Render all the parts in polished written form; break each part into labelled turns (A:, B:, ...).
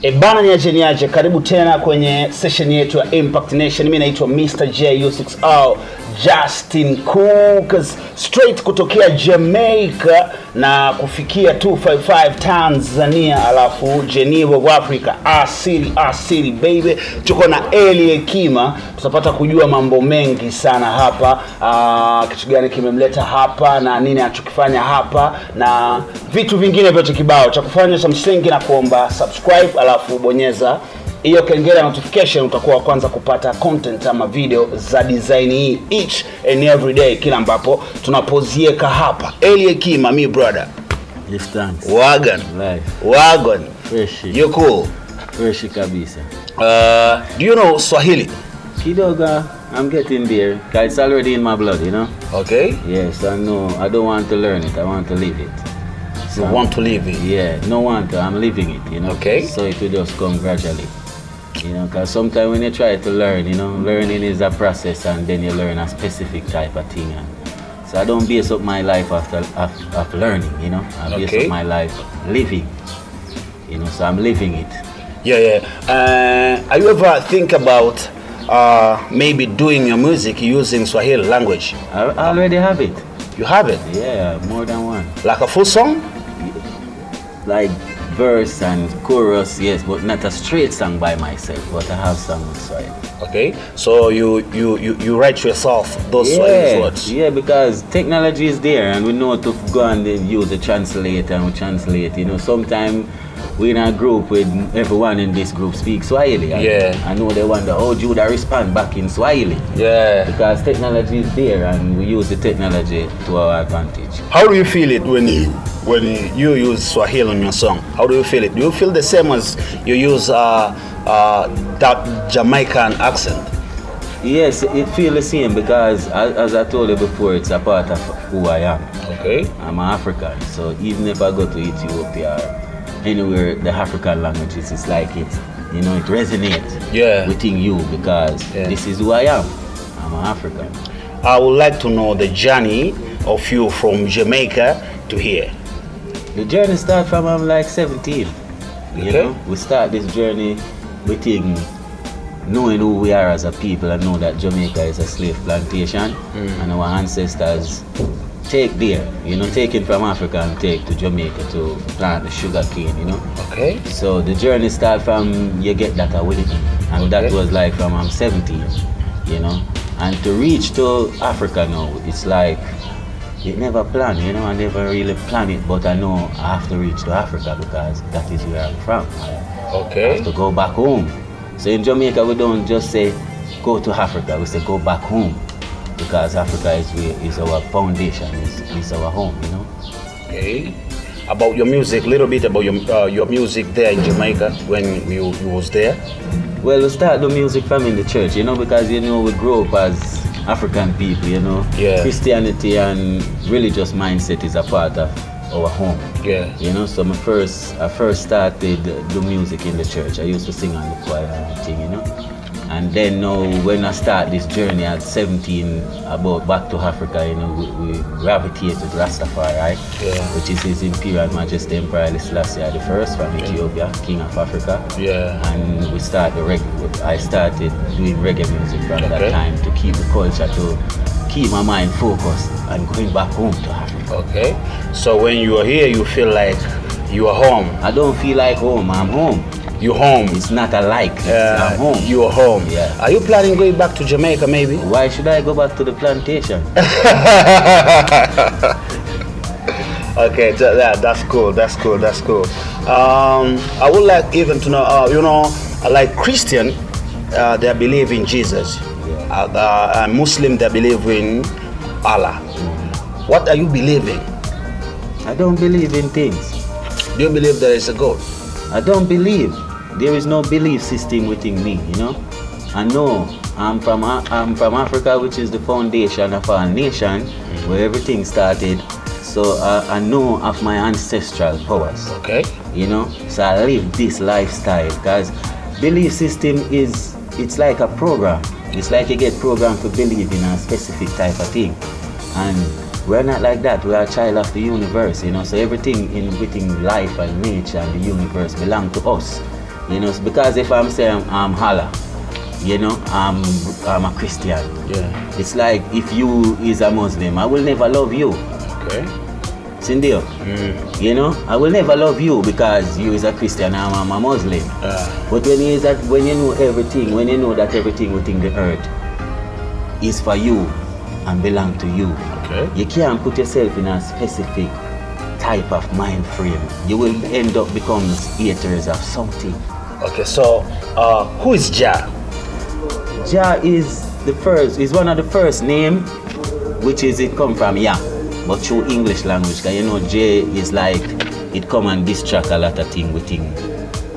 A: Bana niaje, karibu tena kwenye session yetu ya Impact Nation. Mimi naitwa Mr. JU6R Justin Cookers, straight kutokea Jamaica na kufikia 255 Tanzania, alafu Geneva Africa. Asili baby. Tuko na Elli Hekima, tutapata kujua mambo mengi sana hapa. Kitu gani kimemleta hapa na nini anachokifanya hapa na vitu vingine vyote kibao. Cha kufanya cha msingi na kuomba subscribe, alafu bonyeza hiyo kengele notification, utakuwa wa kwanza kupata content ama video za design hii each and every day kila ambapo tunapozieka hapa. Elli Hekima, me brother.
B: Yes, thanks.
A: Wagon.
B: Fresh.
A: You cool?
B: Fresh kabisa.
A: Do you know Swahili?
B: Kidoga, I'm getting there. Cause it's already in my blood, you know?
A: Okay.
B: Yes, I know. I don't want to learn it. I want to live it.
A: So you want to live it?
B: Yeah, no want to. I'm living it, you know?
A: Okay.
B: So it will just come gradually. You know, because sometimes when you try to learn, you know, learning is a process and then you learn a specific type of thing. So I don't base up my life after learning, you know? I base up my life living, you know, so I'm living it.
A: Yeah. Are you ever think about maybe doing your music using Swahili language?
B: I already have it.
A: You have it?
B: Yeah, more than one.
A: Like a full song?
B: Like verse and chorus, yes, but not a straight song by myself, but I have some with Swahili.
A: Okay, so you write yourself those Swahili words?
B: Yeah, because technology is there and we know to go and use the translator and we translate, you know. Sometimes we in a group with everyone in this group speaks Swahili. I know they wonder how Judah respond back in Swahili. Yeah. Because technology is there and we use the technology to our advantage.
A: How do you feel it when you use Swahili on your song? How do you feel it? Do you feel the same as you use that Jamaican accent?
B: Yes, it feels the same because as I told you before, it's a part of who I am.
A: Okay.
B: I'm an African, so even if I go to Ethiopia or anywhere the African languages, it's like it resonates within you because this is who I am. I'm an African.
A: I would like to know the journey of you from Jamaica to here.
B: The journey starts from I'm like 17. You know, we start this journey within knowing who we are as a people and know that Jamaica is a slave plantation and our ancestors taken from Africa and take to Jamaica to plant the sugar cane, you know.
A: Okay.
B: So the journey starts from you get that ability, and that was like from I'm 17, you know. And to reach to Africa now, it's like it never planned, you know. I never really planned it, but I know I have to reach to Africa because that is where I'm from.
A: Okay.
B: I have to go back home. So in Jamaica, we don't just say go to Africa. We say go back home. Because Africa is our foundation, is our home, you know.
A: Okay. About your music, a little bit about your music there in Jamaica when you was there.
B: Well, we start the music from in the church, you know, because you know we grew up as African people, you know. Yeah. Christianity and religious mindset is a part of our home. Yeah. You know, so I first started the music in the church. I used to sing on the choir and everything, you know. And then now when I start this journey at 17 about back to Africa, you know, we gravitated Rastafari, right? Yeah. Which is His Imperial Majesty Emperor Haile Selassie I from Ethiopia, King of Africa. Yeah. And we started I started doing reggae music from that time to keep the culture, to keep my mind focused and going back home to Africa. Okay. So when you are here, you feel like you are home? I don't feel like home, I'm home.
A: You're home.
B: It's not a like. I'm home.
A: You're home.
B: Yeah.
A: Are you planning going back to Jamaica maybe?
B: Why should I go back to the plantation?
A: Okay, that's cool. I would like even to know, like Christian, they believe in Jesus. Yeah. Muslim, they believe in Allah. What are you believing?
B: I don't believe in things.
A: Do you believe there is a God?
B: I don't believe. There is no belief system within me, you know. I know I'm from Africa, which is the foundation of our nation, where everything started. So I know of my ancestral powers. Okay. You know, so I live this lifestyle because belief system it's like a program. It's like you get programmed to believe in a specific type of thing, and we're not like that. We are a child of the universe, you know. So everything within life and nature and the universe belong to us. You know, because if I'm saying I'm Hala, you know, I'm a Christian.
A: Yeah.
B: It's like if you is a Muslim, I will never love you.
A: Okay.
B: Sindio? You know, I will never love you because you is a Christian and I'm a Muslim. But when you know everything, when you know that everything within the earth is for you and belong to you,
A: okay,
B: you can't put yourself in a specific type of mind frame. You will end up becoming haters of something.
A: Okay, so who is Jah?
B: Jah is one of the first name, which is it come from Yah, but through English language. Because you know J is like it come and distract a lot of things within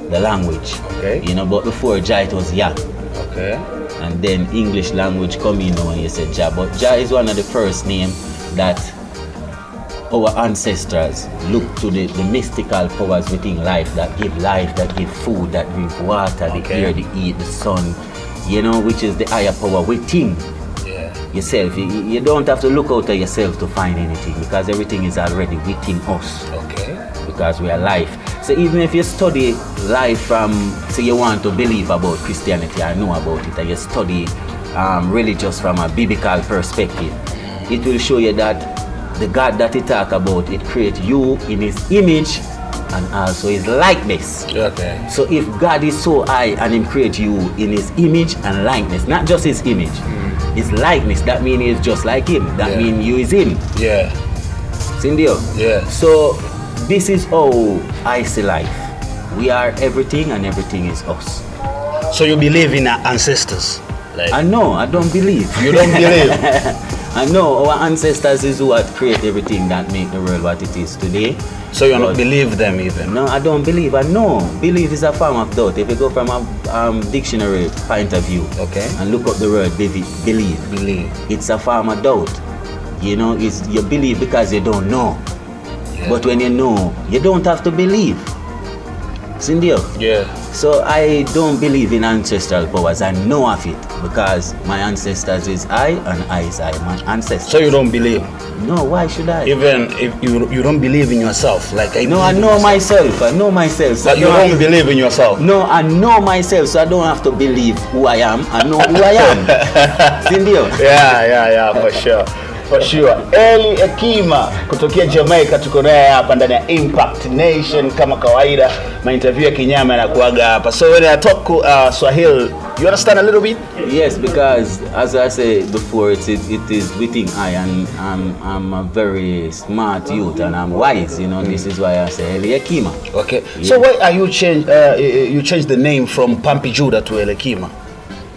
B: the language.
A: Okay.
B: You know, but before Jah it was Yah.
A: Okay.
B: And then English language come in when you say Jah. But Jah is one of the first name that our ancestors look to the mystical powers within life, that give food, that give water, the air, the heat, the sun, you know, which is the higher power within yourself. You don't have to look out at yourself to find anything because everything is already within us.
A: Okay.
B: Because we are life. So even if you study life from, say you want to believe about Christianity or know about it, and you study religious from a biblical perspective, it will show you that the God that he talk about, it creates you in his image and also his likeness.
A: Okay.
B: So if God is so high and he creates you in his image and likeness, not just his image, his likeness, that means he's just like him. That means you is him.
A: Yeah.
B: Sindio?
A: Yeah.
B: So this is how I see life. We are everything and everything is us.
A: So you believe in our ancestors? Like,
B: I know, I don't believe.
A: You don't believe?
B: I know our ancestors is what create everything that make the world what it is today.
A: So you don't believe them even?
B: No, I don't believe. I know. Belief is a form of doubt. If you go from a dictionary point of view,
A: okay,
B: and look up the word believe, it's a form of doubt. You know, it's you believe because you don't know. Yeah. But when you know, you don't have to believe. Sindio?
A: Yeah.
B: So I don't believe in ancestral powers. I know of it because my ancestors is I and I is I, my ancestors.
A: So you don't believe?
B: No, why should I?
A: Even if you don't believe in yourself, like I
B: know myself. I know myself.
A: So you don't believe in yourself?
B: No, I know myself, so I don't have to believe who I am. I know who I am. Sindio?
A: Yeah, for sure. For sure. Elli Hekima kutokea Jamaica tuko naye hapa ndani ya Impact Nation kama kawaida. My interview ya kinyama yanakuaga hapa. So when I talk Swahili, you understand a little bit?
B: Yes, because as I said before, it is within I, and I'm a very smart youth and I'm wise. You know, this is why I say Elli Hekima.
A: Okay. Yeah. So why are you change the name from Pampi Judah to Elli Hekima?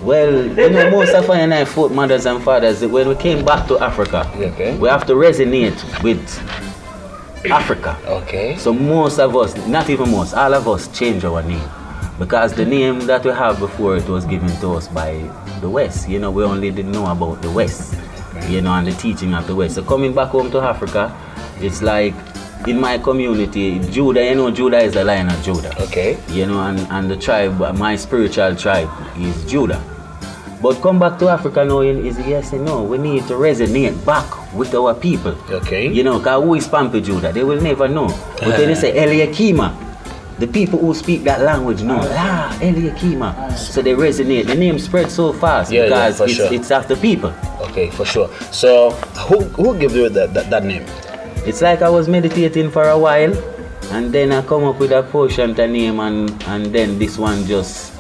B: Well, you know, most of our fourth mothers and fathers, when we came back to Africa, we have to resonate with Africa.
A: Okay.
B: So most of us, not even most, all of us change our name. Because the name that we have before, it was given to us by the West. You know, we only didn't know about the West, you know, and the teaching of the West. So coming back home to Africa, it's like, in my community, Judah, you know, Judah is the Lion of Judah.
A: Okay.
B: You know, and the tribe, my spiritual tribe is Judah. But come back to Africa now, is yes and no. We need to resonate back with our people.
A: Okay.
B: You know, because who is Pampi Judah? They will never know. But when they say Elli Hekima, the people who speak that language know, Elli Hekima. So they resonate. The name spreads so fast because it's after people.
A: Okay, for sure. So who gave you that name?
B: It's like I was meditating for a while, and then I come up with a portion to name, and then this one just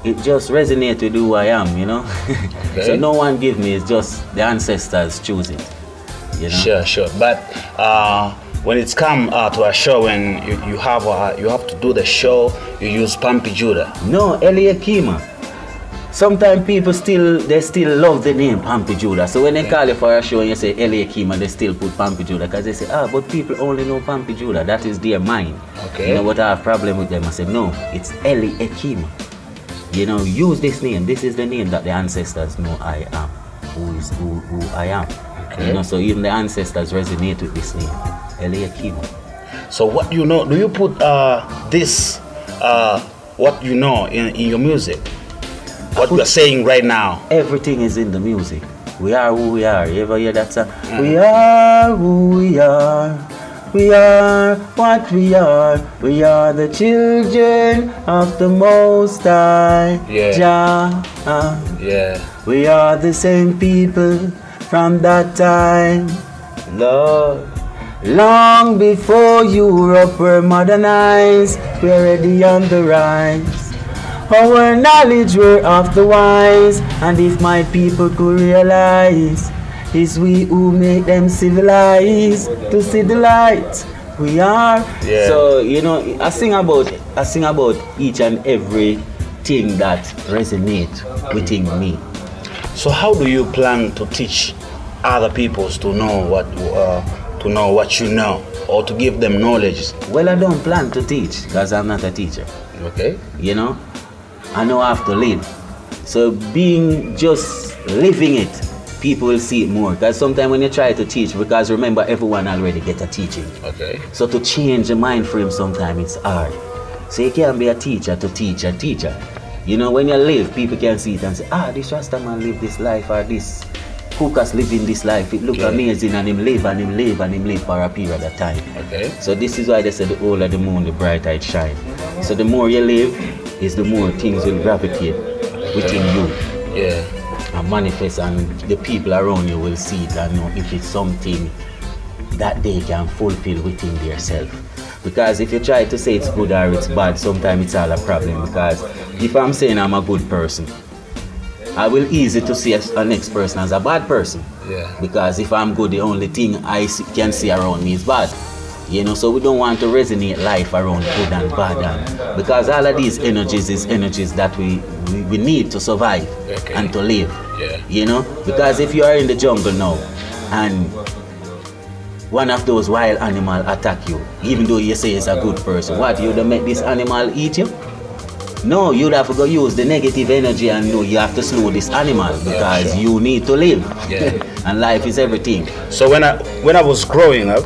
B: resonates with who I am, you know. Okay. So no one give me, it's just the ancestors choose it, you know.
A: Sure. But when it's come to a show, when you have to do the show, you use Pampi Judah.
B: No, Elli Hekima. Sometimes people still love the name Pampi Judah. So when they call you for a show and you say Elli Hekima, they still put Pampi Judah because they say, but people only know Pampi Judah. That is their mind.
A: Okay.
B: You know what I have problem with them? I say, no, it's Elli Hekima. You know, use this name. This is the name that the ancestors know I am. Who I am. Okay. You know, so even the ancestors resonate with this name, Elli Hekima.
A: So what you know? Do you put this what you know in your music? What you're saying right now?
B: Everything is in the music. We are who we are. You ever hear that song? We are who we are. we are, what we are. We are the children of the Most High.
A: Yeah. Yeah.
B: We are the same people from that time, Lord. Long before Europe were modernized, we're already on the rise. Our knowledge were of the wise, and if my people could realize, it's we who make them civilized to see the light. We are.
A: Yeah.
B: So I sing about each and every thing that resonates within me.
A: So how do you plan to teach other people to know what you know, or to give them knowledge?
B: Well, I don't plan to teach because I'm not a teacher.
A: Okay.
B: I know I have to live. So being just living it, people will see it more. Because sometimes when you try to teach, because remember, everyone already get a teaching.
A: Okay.
B: So to change the mind frame sometimes it's hard. So you can't be a teacher to teach a teacher. When you live, people can see it and say, this Rasta man live this life, or this Cookers living this life. It look amazing, and him live for a period of time.
A: Okay.
B: So this is why they say the older the moon, the brighter it shine. So the more you live, is the more things will gravitate within you.
A: Yeah.
B: And manifest, and the people around you will see it and know if it's something that they can fulfill within themselves. Because if you try to say it's good or it's bad, sometimes it's all a problem. Because if I'm saying I'm a good person, I will easy to see a next person as a bad person.
A: Yeah.
B: Because if I'm good, the only thing I can see around me is bad. So we don't want to resonate life around good and bad. Because all of these energies is energies that we need to survive and to live.
A: Yeah.
B: Because if you are in the jungle now and one of those wild animals attack you, even though you say it's a good person, what, you don't make this animal eat you? No, you'd have to go use the negative energy and you have to slow this animal because you need to live.
A: Yeah.
B: And life is everything.
A: So when I was growing up,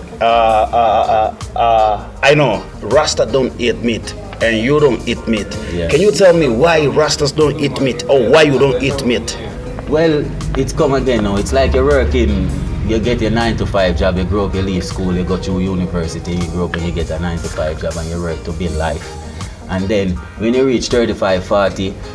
A: I know Rasta don't eat meat and you don't eat meat.
B: Yeah.
A: Can you tell me why Rastas don't eat meat, or why you don't eat meat?
B: Well, it's come again now. It's like you're working, you get your 9-to-5 job, you grow up, you leave school, you go to university, you grow up and you get a 9-to-5 job and you work to build life. And then when you reach 35, 40,